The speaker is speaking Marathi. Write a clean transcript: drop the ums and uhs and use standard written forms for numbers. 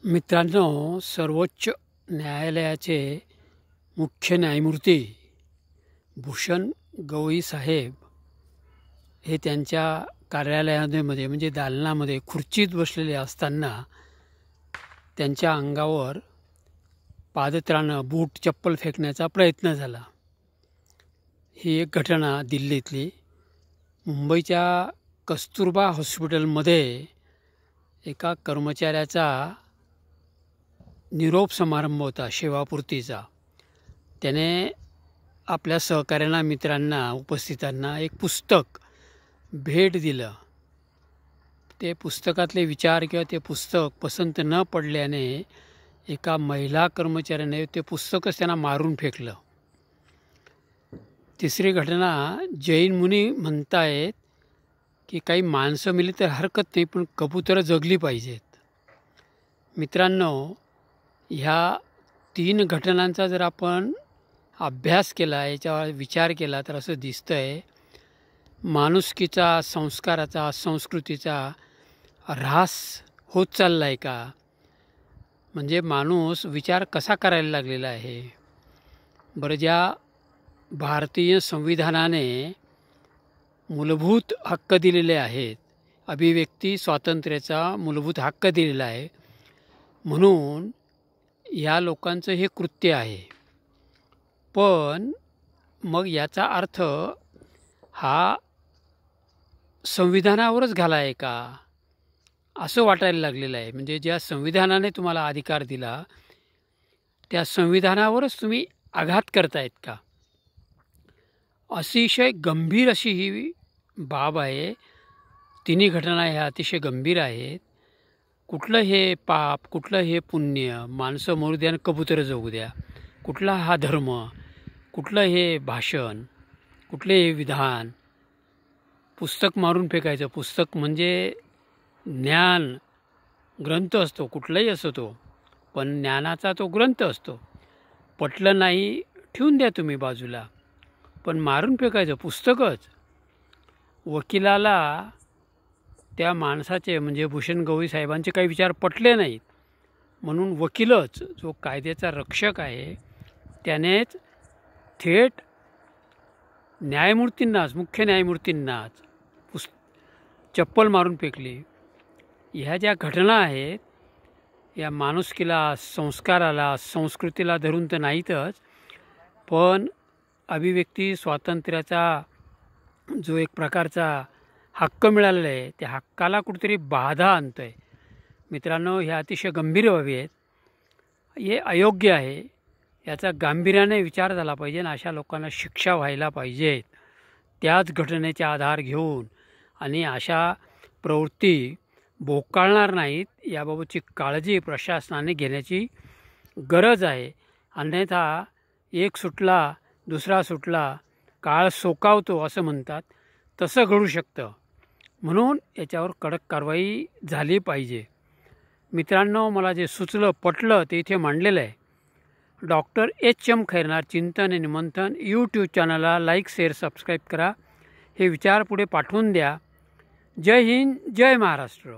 मित्रांनो, सर्वोच्च न्यायालयाचे मुख्य न्यायमूर्ती भूषण गवई साहेब हे त्यांच्या कार्यालयामध्ये म्हणजे दालनामध्ये खुर्चीत बसलेले असताना त्यांच्या अंगावर पादत्राणं, बूट, चप्पल फेकण्याचा प्रयत्न झाला। ही एक घटना दिल्लीतली मुंबईच्या कस्तुरबा हॉस्पिटलमध्ये एका कर्मचाऱ्याचा निरोप समारंभ होता सेवापूर्तीचा। त्याने आपल्या सहकाऱ्यांना, मित्रांना, उपस्थितांना एक पुस्तक भेट दिलं। ते पुस्तकातले विचार किंवा ते पुस्तक पसंत न पडल्याने एका महिला कर्मचाऱ्याने ते पुस्तकच त्यांना मारून फेकलं। तिसरी घटना, जैन मुनी म्हणतायत की काही माणसं मिली तर हरकत नाही, पण कबुतरं जगली पाहिजेत। मित्रांनो, ह्या 3 घटनांचा जर आपण अभ्यास केला, याच्यावर विचार केला तर असं दिसतं आहे माणुसकीचा, संस्काराचा, संस्कृतीचा ऱ्हास होत चालला आहे का? म्हणजे माणूस विचार कसा करायला लागलेला आहे? बरं, ज्या भारतीय संविधानाने मूलभूत हक्क दिलेले आहेत, अभिव्यक्ती स्वातंत्र्याचा मूलभूत हक्क दिलेला आहे, म्हणून या लोकांचं हे कृत्य आहे। पण मग याचा अर्थ हा संविधानावरच घाला आहे का, असं वाटायला लागलेलं आहे। म्हणजे ज्या संविधानाने तुम्हाला अधिकार दिला त्या संविधानावरच तुम्ही आघात करतायत का? अतिशय गंभीर अशी ही बाब आहे। तिन्ही घटना ह्या अतिशय गंभीर आहेत। कुठलं हे पाप, कुठलं हे पुण्य, माणसं मरू द्या आणि कबुतरं जगू द्या, कुठला हा धर्म, कुठलं हे भाषण, कुठले हे विधान, पुस्तक मारून फेकायचं। पुस्तक म्हणजे ज्ञान ग्रंथ असतो, कुठलाही असतो तो, पण ज्ञानाचा तो ग्रंथ असतो। पटलं नाही ठेवून द्या तुम्ही बाजूला, पण मारून फेकायचं पुस्तकच। वकिलाला त्या माणसाचे म्हणजे भूषण गवई साहेबांचे काही विचार पटले नाहीत, म्हणून वकीलच जो कायद्याचा रक्षक आहे त्यानेच थेट न्यायमूर्तींनाच, मुख्य न्यायमूर्तींनाच चप्पल मारून फेकली। ह्या ज्या घटना आहेत या माणुसकीला, संस्काराला, संस्कृतीला धरून तर नाहीतच, पण अभिव्यक्ती स्वातंत्र्याचा जो एक प्रकारचा हक्क मिळालेला आहे त्या हक्काला कुठेतरी बाधा आणतो आहे। मित्रांनो, ह्या अतिशय गंभीर बाबी आहेत, हे अयोग्य आहे। याचा गांभीर्याने विचार झाला पाहिजे आणि अशा लोकांना शिक्षा व्हायला पाहिजेत त्याच घटनेचे आधार घेऊन, आणि अशा प्रवृत्ती बोकाळणार नाहीत याबाबतची काळजी प्रशासनाने घेण्याची गरज आहे। अन्यथा एक सुटला दुसरा सुटला, काळ सोकावतो असं म्हणतात, तसं घडू शकतं। म्हणून याच्यावर कडक कारवाई झाली पाहिजे। मित्रांनो, मला जे सुचलं, पटलं ते इथे मांडलेलं आहे। Doctor HM. खैरनार चिंतन आणि मंथन यूट्यूब चॅनलला लाईक, शेअर, सबस्क्राईब करा। हे विचार पुढे पाठवून द्या। जय हिंद, जय महाराष्ट्र।